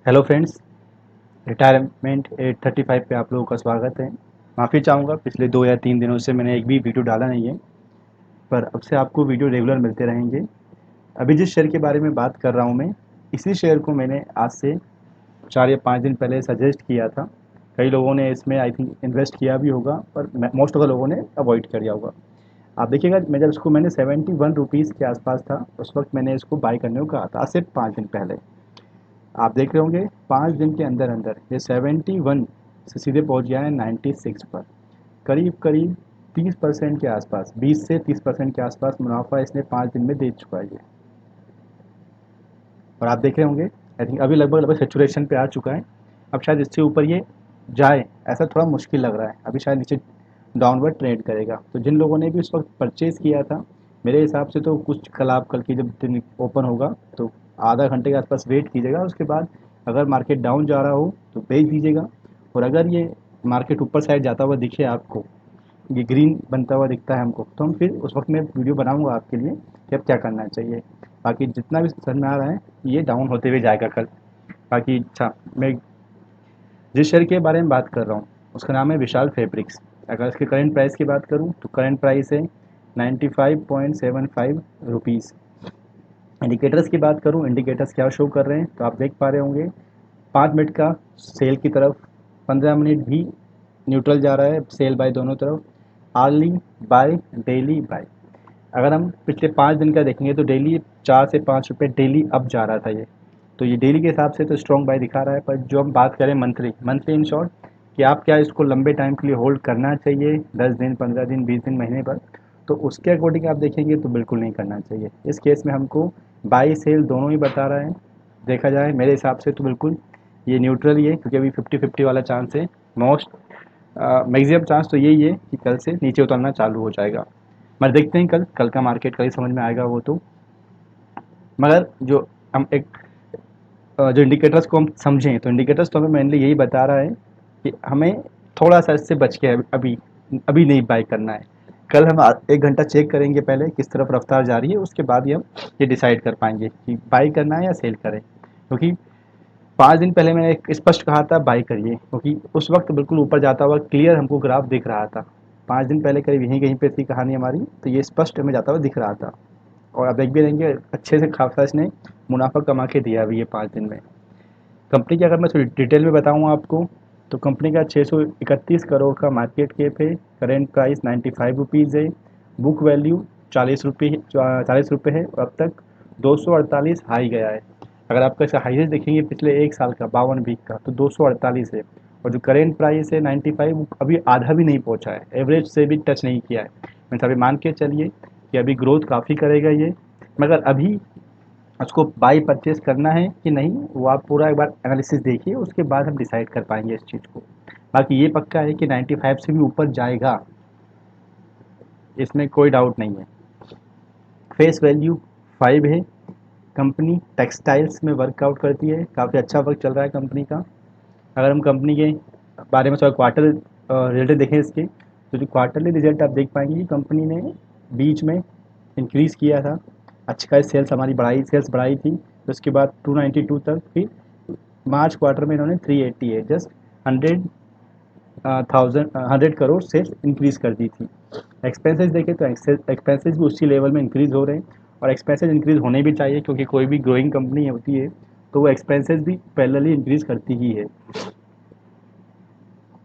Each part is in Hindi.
हेलो फ्रेंड्स, रिटायरमेंट 8:35 पे आप लोगों का स्वागत है। माफ़ी चाहूँगा, पिछले 2 या 3 दिनों से मैंने एक भी वीडियो डाला नहीं है, पर अब से आपको वीडियो रेगुलर मिलते रहेंगे। अभी जिस शेयर के बारे में बात कर रहा हूँ मैं, इसी शेयर को मैंने आज से 4 या 5 दिन पहले सजेस्ट किया था। कई लोगों ने इसमें आई थिंक इन्वेस्ट किया भी होगा, पर मोस्ट ऑफ द लोगों ने अवॉइड कर दिया होगा। आप देखिएगा, मैं जब इसको मैंने 71 रुपीज़ के आसपास था, उस वक्त मैंने इसको बाय करने को कहा था, आज से 5 दिन पहले। आप देख रहे होंगे 5 दिन के अंदर अंदर ये 71 से सीधे पहुंच गया है 96 पर। करीब करीब 30% के आसपास, 20 से 30% के आसपास मुनाफा इसने 5 दिन में दे चुका है ये। और आप देख रहे होंगे, आई थिंक अभी लगभग लगभग सेचुरेशन पे आ चुका है। अब शायद इससे ऊपर ये जाए ऐसा थोड़ा मुश्किल लग रहा है, अभी शायद नीचे डाउनवर्ड ट्रेड करेगा। तो जिन लोगों ने भी उस वक्त परचेज़ किया था, मेरे हिसाब से तो कुछ कल आप कल की जब दिन ओपन होगा तो आधा घंटे के आसपास वेट कीजिएगा। उसके बाद अगर मार्केट डाउन जा रहा हो तो बेच दीजिएगा। और अगर ये मार्केट ऊपर साइड जाता हुआ दिखे आपको, ये ग्रीन बनता हुआ दिखता है हमको, तो हम फिर उस वक्त मैं वीडियो बनाऊंगा आपके लिए कि अब क्या करना चाहिए। बाकी जितना भी समझ में आ रहा है, ये डाउन होते हुए जाएगा कल। बाकी अच्छा, मैं जिस शेयर के बारे में बात कर रहा हूँ उसका नाम है विशाल फैब्रिक्स। अगर इसके करंट प्राइस की बात करूँ तो करंट प्राइस है 95.75 रुपीज़। इंडिकेटर्स की बात करूँ, इंडिकेटर्स क्या शो कर रहे हैं तो आप देख पा रहे होंगे, 5 मिनट का सेल की तरफ, 15 मिनट भी न्यूट्रल जा रहा है, सेल बाय दोनों तरफ, आर्ली बाय, डेली बाय। अगर हम पिछले 5 दिन का देखेंगे तो डेली 4 से 5 रुपये डेली अप जा रहा था ये। तो ये डेली के हिसाब से तो स्ट्रॉन्ग बाय दिखा रहा है। पर जो हम बात करें मंथली मंथली इन शॉर्ट, कि आप क्या इसको लंबे टाइम के लिए होल्ड करना चाहिए, 10 दिन, 15 दिन, 20 दिन, महीने पर, तो उसके अकॉर्डिंग आप देखेंगे तो बिल्कुल नहीं करना चाहिए। इस केस में हमको बाई सेल दोनों ही बता रहा है। देखा जाए मेरे हिसाब से तो बिल्कुल ये न्यूट्रल ही है, क्योंकि अभी 50-50 वाला चांस है। मोस्ट मैक्सिमम चांस तो यही है कि कल से नीचे उतरना चालू हो जाएगा। मगर देखते हैं कल कल का मार्केट कल ही समझ में आएगा वो तो। मगर जो हम एक जो इंडिकेटर्स को हम समझें तो इंडिकेटर्स तो हमें मेनली यही बता रहा है कि हमें थोड़ा सा इससे बच के अभी अभी नहीं बाय करना है। कल हम 1 घंटा चेक करेंगे पहले किस तरफ रफ्तार जा रही है, उसके बाद ही हम ये डिसाइड कर पाएंगे कि बाई करना है या सेल करें। क्योंकि 5 दिन पहले मैंने एक स्पष्ट कहा था बाई करिए, क्योंकि उस वक्त बिल्कुल ऊपर जाता हुआ क्लियर हमको ग्राफ दिख रहा था। 5 दिन पहले करीब यहीं कहीं पे थी कहानी हमारी, तो ये स्पष्ट हमें जाता हुआ दिख रहा था। और आप देख भी रहेंगे अच्छे से खासा इसने मुनाफा कमा के दिया अभी ये 5 दिन में। कंपनी की अगर मैं थोड़ी डिटेल में बताऊँ आपको, तो कंपनी का 631 करोड़ का मार्केट कैप है, करेंट प्राइस 95 रुपीज़ है, बुक वैल्यू 40 रुपये है, और अब तक 248 हाई गया है। अगर आपका इसका हाईएस्ट देखेंगे पिछले 1 साल का 52 वीक का, तो 248 है। और जो करेंट प्राइस है 95, वो अभी आधा भी नहीं पहुंचा है, एवरेज से भी टच नहीं किया है। मीन्स अभी मान के चलिए कि अभी ग्रोथ काफ़ी करेगा ये। मगर अभी उसको बाई परचेज़ करना है कि नहीं, वो आप पूरा एक बार एनालिसिस देखिए, उसके बाद हम डिसाइड कर पाएँगे इस चीज़ को। बाकी ये पक्का है कि 95 से भी ऊपर जाएगा, इसमें कोई डाउट नहीं है। फेस वैल्यू 5 है। कंपनी टेक्सटाइल्स में वर्कआउट करती है, काफ़ी अच्छा वर्क चल रहा है कंपनी का। अगर हम कंपनी के बारे में थोड़ा क्वार्टर रिजल्ट देखें इसके, तो जो क्वार्टरली रिजल्ट आप देख पाएंगे कि कंपनी ने बीच में इंक्रीज़ किया था, अच्छी खासी सेल्स बढ़ाई थी। तो उसके बाद 292 तक, फिर मार्च क्वार्टर में इन्होंने 388 जस्ट 100 करोड़ सेल्स इंक्रीज़ कर दी थी। एक्सपेंसेस देखें तो एक्सपेंसेस भी उसी लेवल में इंक्रीज़ हो रहे हैं, और एक्सपेंसेस इंक्रीज़ होने भी चाहिए, क्योंकि कोई भी ग्रोइंग कंपनी होती है तो वो एक्सपेंसेस भी पैरेलली इंक्रीज़ करती ही है।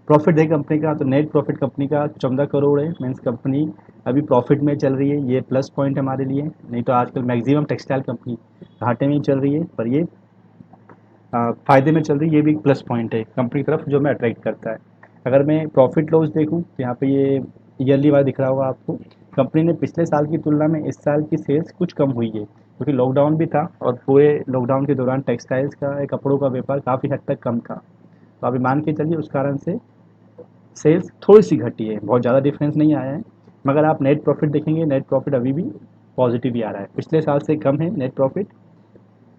प्रॉफिट है कंपनी का, तो नेट प्रॉफिट कंपनी का 14 करोड़ है। मीन्स कंपनी अभी प्रॉफिट में चल रही है, ये प्लस पॉइंट है हमारे लिए। नहीं तो आजकल मैक्सिमम टेक्सटाइल कंपनी घाटे में ही चल रही है, पर ये फ़ायदे में चल रही है, ये भी एक प्लस पॉइंट है कंपनी की तरफ जो हमें अट्रैक्ट करता है। अगर मैं प्रॉफिट लॉस देखूँ तो यहाँ पे ये ईयरली वाला दिख रहा होगा आपको। कंपनी ने पिछले साल की तुलना में इस साल की सेल्स कुछ कम हुई है, क्योंकि लॉकडाउन भी था, और पूरे लॉकडाउन के दौरान टेक्सटाइल्स का कपड़ों का व्यापार काफ़ी हद तक कम था। तो अभी मान के चलिए उस कारण से सेल्स थोड़ी-सी घटी है, बहुत ज़्यादा डिफरेंस नहीं आया है। मगर आप नेट प्रॉफ़िट देखेंगे, नेट प्रॉफ़िट अभी भी पॉज़िटिव ही आ रहा है, पिछले साल से कम है नेट प्रॉफ़िट।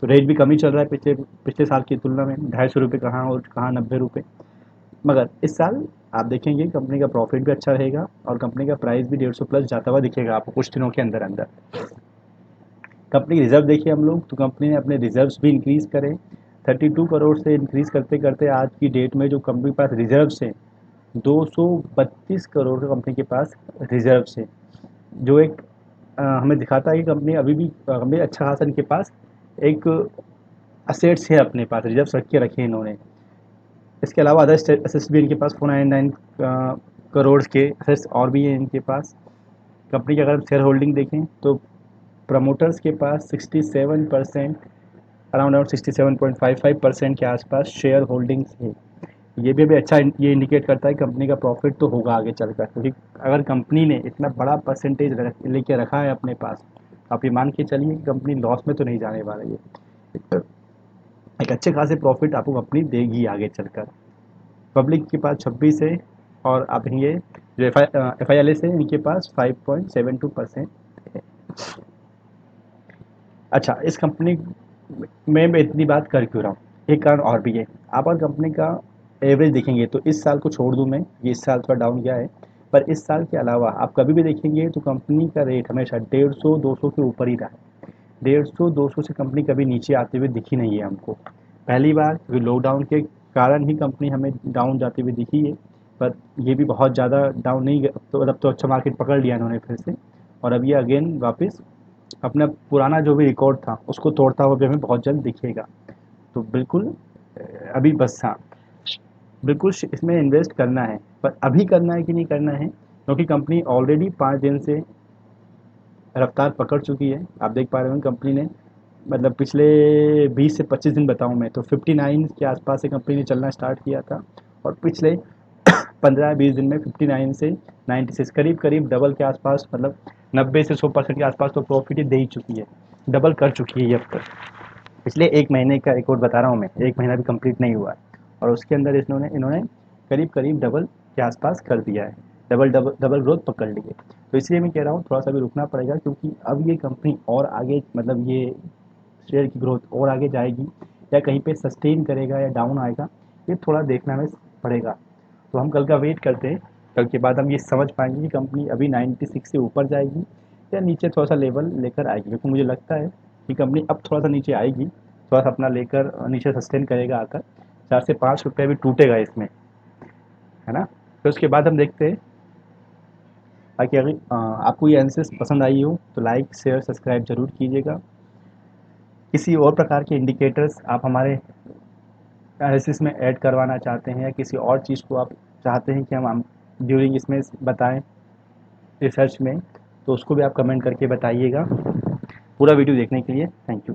तो रेट भी कम ही चल रहा है पिछले पिछले साल की तुलना में, ₹250 कहाँ और कहाँ ₹90। मगर इस साल आप देखेंगे कंपनी का प्रॉफ़िट भी अच्छा रहेगा, और कंपनी का प्राइस भी 150 प्लस जाता हुआ दिखेगा आपको कुछ दिनों के अंदर-अंदर। कंपनी रिज़र्व देखिए हम लोग, तो कंपनी ने अपने रिज़र्व्स भी इंक्रीज़ करे। 32 करोड़ से इंक्रीज़ करते करते आज की डेट में जो कंपनी के पास रिजर्व्स हैं 232 करोड़ का कंपनी के पास रिजर्व्स हैं, जो एक हमें दिखाता है कि कंपनी अभी भी कंपनी अच्छा खासा इनके पास एक असेट्स है, अपने पास रिजर्व्स रखे हैं इन्होंने। इसके अलावा अदर असेट्स भी इनके पास 499 करोड़ के असेट्स और भी हैं इनके पास। कंपनी की अगर हम शेयर होल्डिंग देखें तो प्रमोटर्स के पास 67%, अराउंड अराउंड 67.55% के आसपास शेयर होल्डिंग्स है। ये भी अभी अच्छा ये इंडिकेट करता है कंपनी का प्रॉफिट तो होगा आगे चलकर, क्योंकि अगर कंपनी ने इतना बड़ा परसेंटेज लेके रखा है अपने पास, तो आप ये मान के चलिए कि कंपनी लॉस में तो नहीं जाने वाली है। एक अच्छे खासे प्रॉफिट आपको कंपनी देगी आगे चलकर। पब्लिक के पास 26 है, और आप ये जो एफ आई एल एस है इनके पास 5.72% है। अच्छा, इस कंपनी में मैं इतनी बात कर क्यों रहा हूँ, एक कारण और भी है। आप अगर कंपनी का एवरेज देखेंगे तो इस साल को छोड़ दूँ मैं, ये इस साल थोड़ा डाउन गया है, पर इस साल के अलावा आप कभी भी देखेंगे तो कंपनी का रेट हमेशा 150-200 के ऊपर ही रहा है। 150-200 से कंपनी कभी नीचे आते हुए दिखी नहीं है हमको। पहली बार क्योंकि लॉकडाउन के कारण ही कंपनी हमें डाउन जाती हुई दिखी है, पर ये भी बहुत ज़्यादा डाउन नहीं गया, अब तो अच्छा मार्केट पकड़ लिया इन्होंने फिर से, और अब ये अगेन वापस अपना पुराना जो भी रिकॉर्ड था उसको तोड़ता हुआ भी हमें बहुत जल्द दिखेगा। तो बिल्कुल अभी बस हाँ, बिल्कुल इसमें इन्वेस्ट करना है, पर अभी करना है कि नहीं करना है, क्योंकि कंपनी ऑलरेडी 5 दिन से रफ्तार पकड़ चुकी है। आप देख पा रहे हो कंपनी ने, मतलब पिछले 20 से 25 दिन बताऊं मैं तो 59 के आसपास से कंपनी ने चलना स्टार्ट किया था, और पिछले 15-20 दिन में 59 से 96 करीब करीब डबल के आसपास, मतलब 90 से 100% के आसपास तो प्रॉफिट ही दे ही चुकी है, डबल कर चुकी है ये अब तक। पिछले 1 महीने का रिकॉर्ड बता रहा हूँ मैं, 1 महीना भी कंप्लीट नहीं हुआ है, और उसके अंदर इन्होंने इन्होंने करीब करीब डबल के आसपास कर दिया है, डबल डबल डबल ग्रोथ पकड़ ली है। तो इसलिए मैं कह रहा हूँ थोड़ा सा भी रुकना पड़ेगा, क्योंकि अब ये कंपनी और आगे, मतलब ये शेयर की ग्रोथ और आगे जाएगी या कहीं पे सस्टेन करेगा या डाउन आएगा, ये थोड़ा देखना हमें पड़ेगा। तो हम कल का वेट करते हैं, कल के बाद हम ये समझ पाएंगे कि कंपनी अभी 96 से ऊपर जाएगी या नीचे थोड़ा सा लेवल लेकर आएगी, क्योंकि मुझे लगता है कि कंपनी अब थोड़ा सा नीचे आएगी, थोड़ा सा अपना लेकर नीचे सस्टेन करेगा आकर, 4 से 5 रुपये भी टूटेगा इसमें, है ना। फिर उसके बाद हम देखते हैं। बाकी अगर आपको ये एनालिसिस पसंद आई हो तो लाइक शेयर सब्सक्राइब जरूर कीजिएगा। किसी और प्रकार के इंडिकेटर्स आप हमारे एनालिसिस में ऐड करवाना चाहते हैं, या किसी और चीज़ को आप चाहते हैं कि हम ड्यूरिंग इसमें बताएं रिसर्च में, तो उसको भी आप कमेंट करके बताइएगा। पूरा वीडियो देखने के लिए थैंक यू।